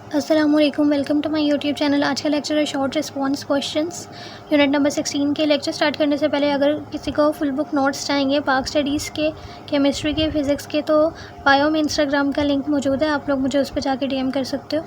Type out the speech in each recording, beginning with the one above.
अस्सलामुअलैकुम, welcome to my YouTube channel. आज का लेक्चर है short response questions unit number 16 के। लेक्चर स्टार्ट करने से पहले अगर किसी को फुल बुक नोट्स चाहिए पाक स्टडीज़ के, केमिस्ट्री के, फ़िज़िक्स के, तो बायो में इंस्टाग्राम का लिंक मौजूद है, आप लोग मुझे उस पर जाके डीएम कर सकते हो।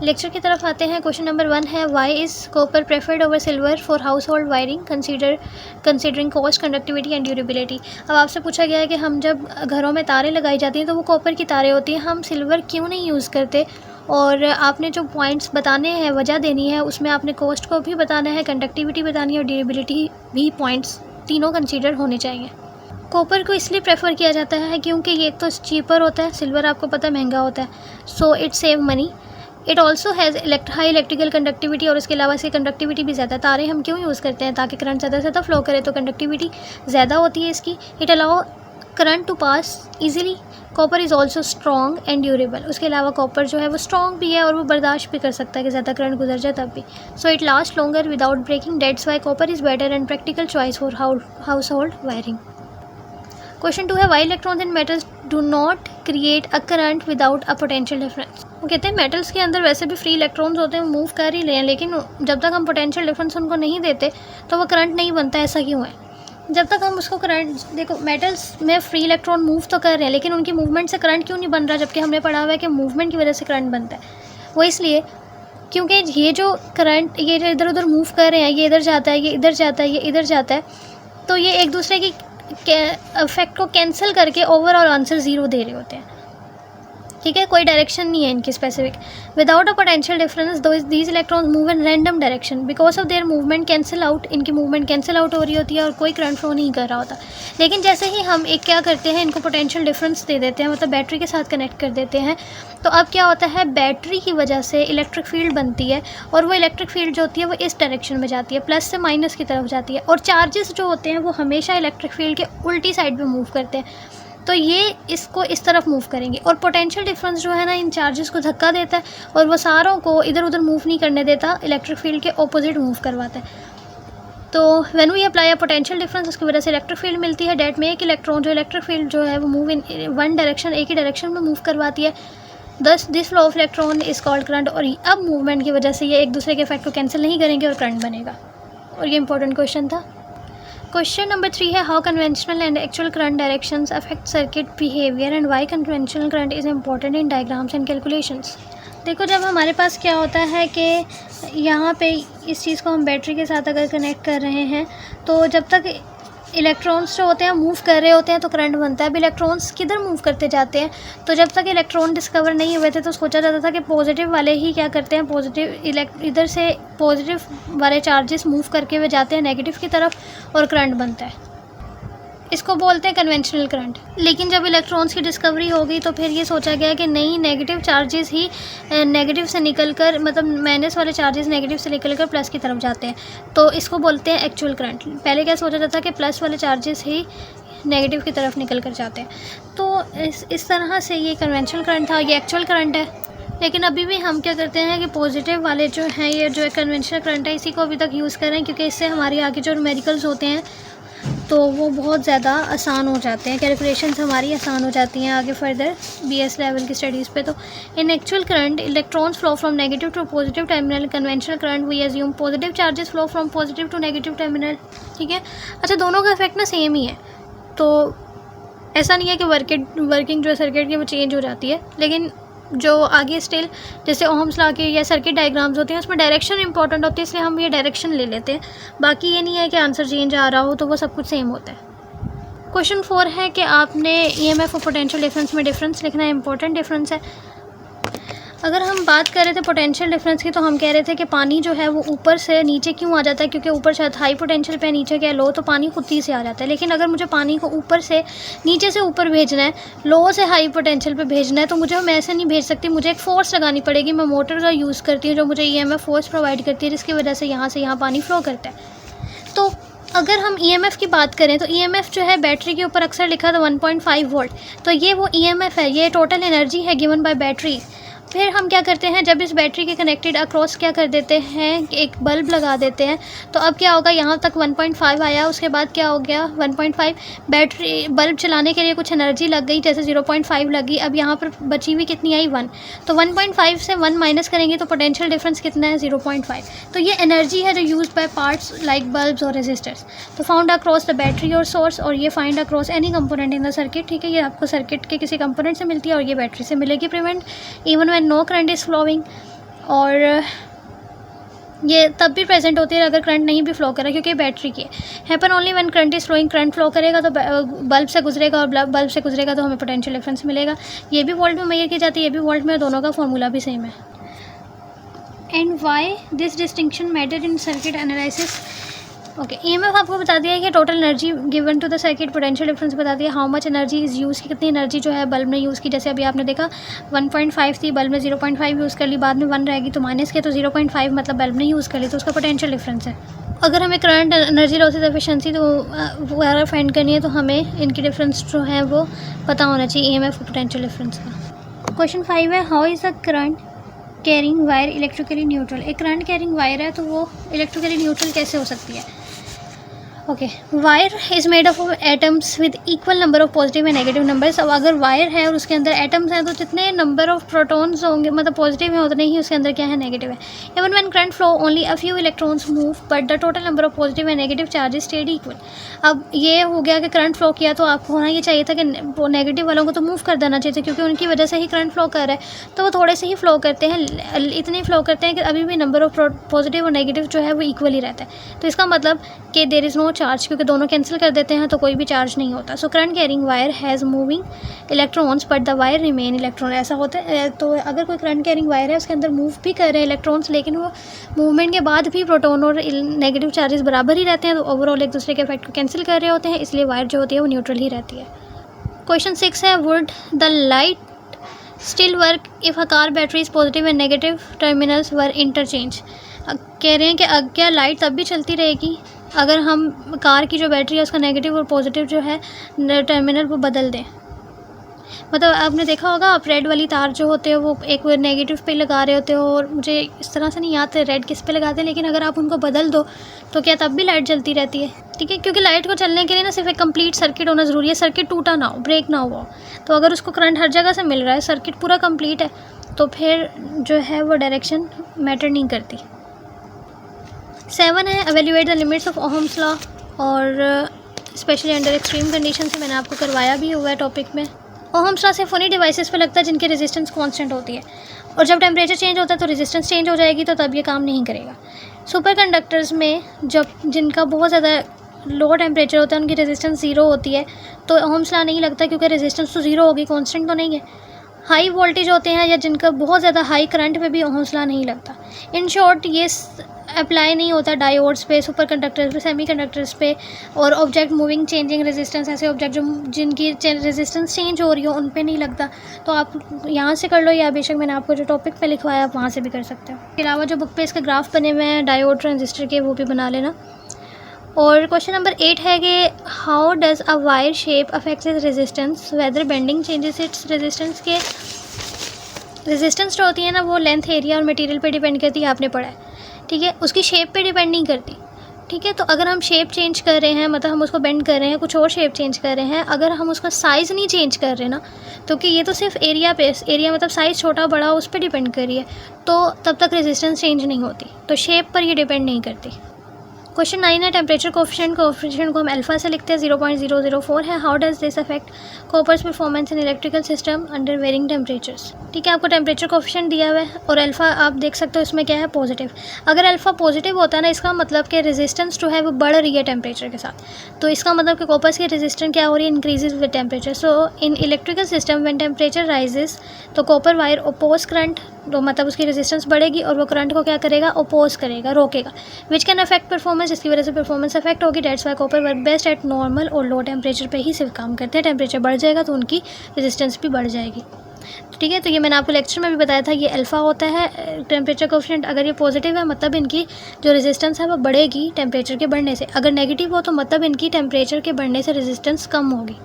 लेक्चर की तरफ आते हैं। क्वेश्चन नंबर 1 है why is copper preferred over silver for household wiring considering cost, conductivity and durability. अब आपसे पूछा गया है कि हम जब घरों में तारें लगाई जाती हैं तो वो कॉपर की तारें होती हैं, हम सिल्वर क्यों नहीं यूज़ करते। और आपने जो पॉइंट्स बताने हैं, वजह देनी है, उसमें आपने कॉस्ट को भी बताना है, कंडक्टिविटी बतानी है और ड्यूरेबिलिटी भी, पॉइंट्स तीनों कंसीडर होने चाहिए। कॉपर को इसलिए प्रेफर किया जाता है क्योंकि ये एक तो चीपर होता है, सिल्वर आपको पता है महंगा होता है, so it save money. It also has high electrical conductivity, और इसके अलावा इसकी कंडक्टिविटी भी ज़्यादा। तारे हम क्यों यूज़ करते हैं? ताकि करंट ज़्यादा से ज़्यादा फ्लो करे, तो कंडक्टिविटी ज़्यादा होती है इसकी। It allow current to pass easily. Copper is also strong and durable. उसके अलावा कॉपर जो है वो स्ट्रॉन्ग भी है और वो बर्दाश्त भी कर सकता है कि ज़्यादा करंट गुजर जाए तब भी। So it last longer without breaking, that's why copper is better and practical choice for household wiring. Question 2 है why electrons in metals do not create a current without a potential difference. वो कहते हैं metals के अंदर वैसे भी free electrons होते हैं, मूव कर ही रहे हैं, लेकिन जब तक हम पोटेंशियल डिफरेंस उनको नहीं देते तो वो करंट नहीं बनता। ऐसा क्यों है? जब तक हम उसको करंट, देखो मेटल्स में फ्री इलेक्ट्रॉन मूव तो कर रहे हैं, लेकिन उनकी मूवमेंट से करंट क्यों नहीं बन रहा, जबकि हमने पढ़ा हुआ है कि मूवमेंट की वजह से करंट बनता है। वो इसलिए क्योंकि ये जो करंट, ये जो इधर उधर मूव कर रहे हैं, ये इधर जाता है, ये इधर जाता है, ये इधर जाता है, तो ये एक दूसरे की इफेक्ट को कैंसिल करके ओवरऑल आंसर ज़ीरो दे रहे होते हैं। ठीक है, कोई डायरेक्शन नहीं है इनकी specific. Without a potential difference these electrons move in random direction because of their movement cancel out. इनकी मूवमेंट कैंसिल आउट हो रही होती है और कोई करंट फ्लो नहीं कर रहा होता। लेकिन जैसे ही हम एक क्या करते हैं, इनको पोटेंशियल डिफरेंस दे देते हैं, मतलब बैटरी के साथ कनेक्ट कर देते हैं, तो अब क्या होता है, बैटरी की वजह से इलेक्ट्रिक फील्ड बनती है, और वो इलेक्ट्रिक फील्ड जो होती है वो इस डायरेक्शन में जाती है, प्लस से माइनस की तरफ जाती है। और चार्जेस जो होते हैं वो हमेशा इलेक्ट्रिक फील्ड के उल्टी साइड पर मूव करते हैं, तो ये इसको इस तरफ मूव करेंगे। और पोटेंशियल डिफरेंस जो है ना, इन चार्जेस को धक्का देता है और वो सारों को इधर उधर मूव नहीं करने देता, इलेक्ट्रिक फील्ड के ऑपोजिट मूव करवाता है। तो when we apply a potential difference, उसकी वजह से इलेक्ट्रिक फील्ड मिलती है। डेट मेक इलेक्ट्रॉन, जो इलेक्ट्रिक फील्ड जो है वो मूव इन वन डायरेक्शन, एक ही डायरेक्शन में मूव करवाती है। दस this flow of electron is called current. और अब मूवमेंट की वजह से ये एक दूसरे के इफेक्ट को कैंसिल नहीं करेंगे और करंट बनेगा। और ये इंपॉर्टेंट क्वेश्चन था। क्वेश्चन नंबर 3 है how conventional and actual current directions affect circuit behaviour and why conventional current is important in diagrams and calculations. देखो, जब हमारे पास क्या होता है कि यहाँ पे इस चीज़ को हम बैटरी के साथ अगर कनेक्ट कर रहे हैं, तो जब तक इलेक्ट्रॉन्स जो होते हैं मूव कर रहे होते हैं तो करंट बनता है। अब इलेक्ट्रॉन्स किधर मूव करते जाते हैं, तो जब तक इलेक्ट्रॉन डिस्कवर नहीं हुए थे तो सोचा जाता था कि पॉजिटिव वाले ही क्या करते हैं, पॉजिटिव इधर से पॉजिटिव वाले चार्जेस मूव करके वे जाते हैं नेगेटिव की तरफ और करंट बनता है। इसको बोलते हैं कन्वेंशनल करंट। लेकिन जब इलेक्ट्रॉन्स की डिस्कवरी हो गई तो फिर ये सोचा गया कि नहीं, नेगेटिव चार्जेस ही नेगेटिव से निकलकर, मतलब माइनस वाले चार्जेस नेगेटिव से निकलकर प्लस की तरफ जाते हैं, तो इसको बोलते हैं एक्चुअल करंट। पहले क्या सोचा जाता कि प्लस वाले चार्जेस ही नेगेटिव की तरफ निकल कर जाते हैं, तो इस तरह से ये कन्वेंशनल करंट था, ये एक्चुअल करंट है। लेकिन अभी भी हम क्या करते हैं कि पॉजिटिव वाले जो हैं, ये जो कन्वेंशनल करंट है, इसी को अभी तक यूज़ कर रहे हैं, क्योंकि इससे हमारी आगे जो न्यूमेरिकल्स होते हैं तो वो बहुत ज़्यादा आसान हो जाते हैं, कैलकुलेशंस हमारी आसान हो जाती हैं आगे फर्दर बीएस लेवल की स्टडीज़ पे। तो in actual current electrons flow from negative to positive terminal. Conventional current we assume positive charges flow from positive to negative terminal. ठीक है, अच्छा, दोनों का इफेक्ट ना सेम ही है, तो ऐसा नहीं है कि वर्किंग जो है सर्किट की वो चेंज हो जाती है। लेकिन जो आगे स्टिल जैसे ओहम्स लॉ के या सर्किट डायग्राम्स होते हैं उसमें डायरेक्शन इंपॉर्टेंट होती है, इसलिए हम ये डायरेक्शन ले लेते हैं। बाकी ये नहीं है कि आंसर चेंज आ रहा हो, तो वो सब कुछ सेम होता है। क्वेश्चन 4 है कि आपने ईएमएफ और पोटेंशियल डिफरेंस में डिफरेंस लिखना है, इंपॉर्टेंट डिफरेंस है। अगर हम बात कर रहे थे पोटेंशियल डिफरेंस की, तो हम कह रहे थे कि पानी जो है वो ऊपर से नीचे क्यों आ जाता है, क्योंकि ऊपर शायद हाई पोटेंशियल पे, नीचे क्या लो, तो पानी खुद ही से आ जाता है। लेकिन अगर मुझे पानी को ऊपर से नीचे से ऊपर भेजना है, लो से हाई पोटेंशियल पे भेजना है, तो मुझे मैं ऐसे नहीं भेज सकती, मुझे एक फ़ोर्स लगानी पड़ेगी। मैं मोटर का यूज़ करती हूँ जो मुझे ईएमएफ फोर्स प्रोवाइड करती है, जिसकी वजह से यहाँ से यहाँ पानी फ्लो करता है। तो अगर हम ईएमएफ की बात करें तो ईएमएफ जो है बैटरी के ऊपर अक्सर लिखा था 1.5 वोल्ट, तो ये वो ईएमएफ है, ये टोटल एनर्जी है गिवन बाय बैटरी। फिर हम क्या करते हैं, जब इस बैटरी के कनेक्टेड अक्रॉस क्या कर देते हैं, एक बल्ब लगा देते हैं। तो अब क्या होगा, यहाँ तक 1.5 आया, उसके बाद क्या हो गया 1.5, बैटरी बल्ब चलाने के लिए कुछ एनर्जी लग गई, जैसे 0.5 लगी, अब यहाँ पर बची हुई कितनी आई 1। तो 1.5 से 1 माइनस करेंगे तो पोटेंशियल डिफरेंस कितना है 0.5। तो ये एनर्जी है जो use by parts like bulbs और रेजिस्टर्स। तो फाउंड अक्रॉस द बैटरी और सोर्स, और ये find across any component in the circuit. ठीक है, ये आपको सर्किट के किसी कंपोनेंट से मिलती है और ये बैटरी से मिलेगी। Prevent even when no current is flowing, और ये तब भी प्रेजेंट होती है अगर करंट नहीं भी फ्लो करे, क्योंकि बैटरी की happen only when current is flowing. Current flow करेगा तो बल्ब से गुजरेगा, और बल्ब से गुजरेगा तो हमें पोटेंशियल डिफरेंस मिलेगा। ये भी वोल्ट में मेजर की जाती है, ये भी वोल्ट में, दोनों का फॉर्मूला भी सेम है। And why this distinction matter in circuit analysis. Okay, EMF आपको बता दिया है कि total energy given to the circuit, potential difference बता दिया, how much energy is use की, कितनी एनर्जी जो है बल्ब ने यूज़ की। जैसे अभी आपने देखा 1.5 थी, बल्ब ने 0.5 यूज़ कर ली, बाद में 1 रहेगी तो माइनस के, तो 0.5 मतलब बल्ब ने यूज़ कर ली, तो उसका पोटेंशियल डिफरेंस है। अगर हमें करंट, एनर्जी लॉसेस, एफिशिएंसी तो वगैरह फाइंड करनी है तो हमें इनकी डिफरेंस जो है वो पता होना चाहिए, ईएमएफ और पोटेंशियल डिफरेंस का। क्वेश्चन 5 है, how is the current carrying wire electrically neutral. एक करंट कैरिंग वायर है तो वो इलेक्ट्रिकली न्यूट्रल कैसे हो सकती है। Okay, wire is made of atoms with equal number of positive and negative numbers. अब अगर वायर है और उसके अंदर एटम्स हैं तो जितने नंबर ऑफ प्रोटॉन्स होंगे, मतलब पॉजिटिव है, उतने ही उसके अंदर क्या है, नेगेटिव है। Even when current flow only a few electrons move but the total number of positive and negative charges stayed equal. अब ये हो गया कि करंट फ्लो किया तो आपको होना ये चाहिए था कि नेगेटिव वालों को तो मूव कर देना चाहिए था, क्योंकि उनकी वजह से ही करंट फ्लो कर रहा है, तो वो थोड़े से ही फ्लो करते हैं, इतने फ्लो करते हैं कि अभी भी नंबर ऑफ पॉजिटिव और नेगेटिव जो है वो इक्वल ही रहता है। तो इसका मतलब कि देयर इज़ नो चार्ज, क्योंकि दोनों कैंसिल कर देते हैं तो कोई भी चार्ज नहीं होता। So current carrying wire has moving electrons but the wire remain electron. ऐसा होता है, तो अगर कोई करंट कैरिंग वायर है उसके अंदर मूव भी कर रहे हैं इलेक्ट्रॉन्स, लेकिन वो मूवमेंट के बाद भी प्रोटॉन और नेगेटिव चार्जेस बराबर ही रहते हैं, तो ओवरऑल एक दूसरे के इफेक्ट को कैंसिल कर रहे होते हैं, इसलिए वायर जो होती है वो न्यूट्रल ही रहती है। क्वेश्चन 6 है, would the light still work if a car batteries positive and negative terminals were interchange. कह रहे हैं कि क्या लाइट तब भी चलती रहेगी अगर हम कार की जो बैटरी है उसका नेगेटिव और पॉजिटिव जो है टर्मिनल वो बदल दें। मतलब आपने देखा होगा, आप रेड वाली तार जो होते हैं वो एक नेगेटिव पे लगा रहे होते हो, और मुझे इस तरह से नहीं याद रेड किस पे लगाते हैं, लेकिन अगर आप उनको बदल दो तो क्या तब भी लाइट जलती रहती है। ठीक है, क्योंकि लाइट को चलने के लिए ना सिर्फ एक कंप्लीट सर्किट होना ज़रूरी है, सर्किट टूटा ना हो, ब्रेक ना हो। तो अगर उसको करंट हर जगह से मिल रहा है, सर्किट पूरा कंप्लीट है, तो फिर जो है वो डायरेक्शन मैटर नहीं करती। 7 है, evaluate the limits of Ohm's law, और स्पेशली अंडर एक्सट्रीम कंडीशन से मैंने आपको करवाया भी हुआ है टॉपिक में। ओहम्स लॉ सिर्फ उन्हीं डिवाइसेस पे लगता है जिनकी रेजिस्टेंस कांस्टेंट होती है, और जब टेम्परेचर चेंज होता है तो रेजिस्टेंस चेंज हो जाएगी, तो तब ये काम नहीं करेगा। सुपर कंडक्टर्स में जब जिनका बहुत ज़्यादा लो टेम्परेचर होता है, उनकी रेजिस्टेंस 0 होती है, तो ओहम्स लॉ नहीं लगता, क्योंकि रेजिस्टेंस तो 0 होगी, कांस्टेंट तो नहीं है। हाई वोल्टेज होते हैं या जिनका बहुत ज़्यादा हाई करंट पे भी ओहम्स लॉ नहीं लगता। इन शॉर्ट ये अप्लाई नहीं होता डायोड्स पे, सुपर कंडक्टर्स पे, सेमी कंडक्टर्स पे, और ऑब्जेक्ट मूविंग चेंजिंग रेजिस्टेंस, ऐसे ऑब्जेक्ट जो जिनकी रेजिस्टेंस चेंज हो रही हो उन पे नहीं लगता। तो आप यहाँ से कर लो, या बेशक मैंने आपको जो टॉपिक पे लिखवाया आप वहाँ से भी कर सकते हो। इसके अलावा जो बुक पे इसके ग्राफ बने हुए हैं डायोड ट्रांजिस्टर के, वो भी बना लेना। और क्वेश्चन नंबर 8 है कि how does a wire shape affects its resistance, whether bending changes its resistance. के रेजिस्टेंस जो होती है ना वो लेंथ, एरिया और मटेरियल पे डिपेंड करती है, आपने पढ़ा है। ठीक है, उसकी शेप पे डिपेंड नहीं करती। ठीक है, तो अगर हम शेप चेंज कर रहे हैं, मतलब हम उसको बेंड कर रहे हैं, कुछ और शेप चेंज कर रहे हैं, अगर हम उसका साइज़ नहीं चेंज कर रहे ना, तो कि ये तो सिर्फ एरिया पे, एरिया मतलब साइज़ छोटा बड़ा उस पर डिपेंड कर रही है, तो तब तक रेजिस्टेंस चेंज नहीं होती, तो शेप पर ये डिपेंड नहीं करती। क्वेश्चन 9 है, टेम्परेचर कोफिशिएंट को हम अल्फा से लिखते हैं, 0.004 है। How does this affect copper's performance in electrical system under varying temperatures. ठीक है, आपको टेम्परेचर कोफिशिएंट दिया हुआ है और अल्फा आप देख सकते हो इसमें क्या है, पॉजिटिव। अगर अल्फा पॉजिटिव होता है ना, इसका मतलब कि रेजिस्टेंस जो है वो बढ़ रही है टेम्परेचर के साथ, तो इसका मतलब कि कॉपर्स की रेजिस्टेंस क्या हो रही है, increases with temperature. So in electrical system when temperature rises, तो कॉपर वायर ओपोज करंट, तो मतलब उसकी रेजिस्टेंस बढ़ेगी और वो करंट को क्या करेगा, ओपोज करेगा, रोकेगा, विच कैन अफेक्ट परफॉर्मेंस, जिसकी वजह से परफॉर्मेंस अफेक्ट होगी। Dates why copper work best at normal और लो टेम्परेचर पे ही सिर्फ काम करते हैं। टेम्परेचर बढ़ जाएगा तो उनकी रेजिस्टेंस भी बढ़ जाएगी। ठीक है, तो ये मैंने आपको लेक्चर में भी बताया था, ये अल्फा होता है टेम्परेचर कोफिशिएंट। अगर ये पॉजिटिव है मतलब इनकी जो रेजिस्टेंस है वो बढ़ेगी टेम्परेचर के बढ़ने से, अगर नेगेटिव हो तो मतलब इनकी टेम्परेचर के बढ़ने से रेजिस्टेंस कम होगी।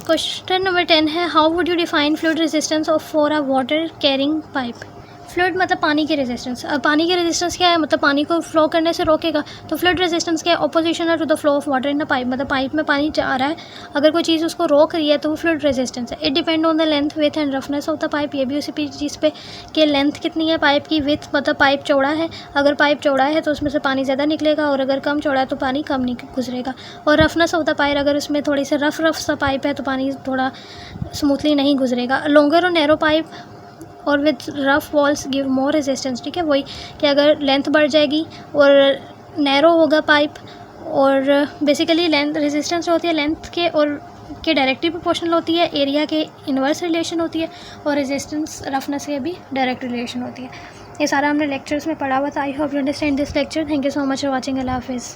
क्वेश्चन नंबर 10 है, how would you define fluid resistance of for a water carrying pipe. Fluid मतलब पानी की रेजिस्टेंस। अब पानी की रेजिस्टेंस क्या है, मतलब पानी को फ्लो करने से रोकेगा। तो फ्लूइड रेजिस्टेंस क्या है, opposition to the flow of water in the pipe, मतलब पाइप में पानी जा रहा है, अगर कोई चीज़ उसको रोक रही है तो वो फ्लूइड रेजिस्टेंस है। It depend on the length, with and roughness of the pipe, ये भी उसी चीज़ पे कि लेंथ कितनी है पाइप की, विथ मतलब पाइप चौड़ा है, अगर पाइप चौड़ा है तो उसमें से पानी ज़्यादा निकलेगा, और अगर कम चौड़ा है तो पानी कम गुजरेगा। और रफनेस ऑफ द पाइप, अगर उसमें थोड़ी सी रफ सा पाइप है तो पानी थोड़ा स्मूथली नहीं गुजरेगा। लॉन्गर और नैरो पाइप और with rough walls give more resistance, ठीक है, वही कि अगर लेंथ बढ़ जाएगी और नैरो होगा पाइप, और बेसिकली लेंथ रेजिस्टेंस जो होती है लेंथ के और के डायरेक्टली प्रोपोर्शनल होती है, एरिया के इन्वर्स रिलेशन होती है, और रेजिस्टेंस रफनेस के भी डायरेक्ट रिलेशन होती है। ये सारा हमने लेक्चर्स में पढ़ा हुआ था। I hope you understand this lecture. Thank you so much for watching. अल्लाह हाफिज़।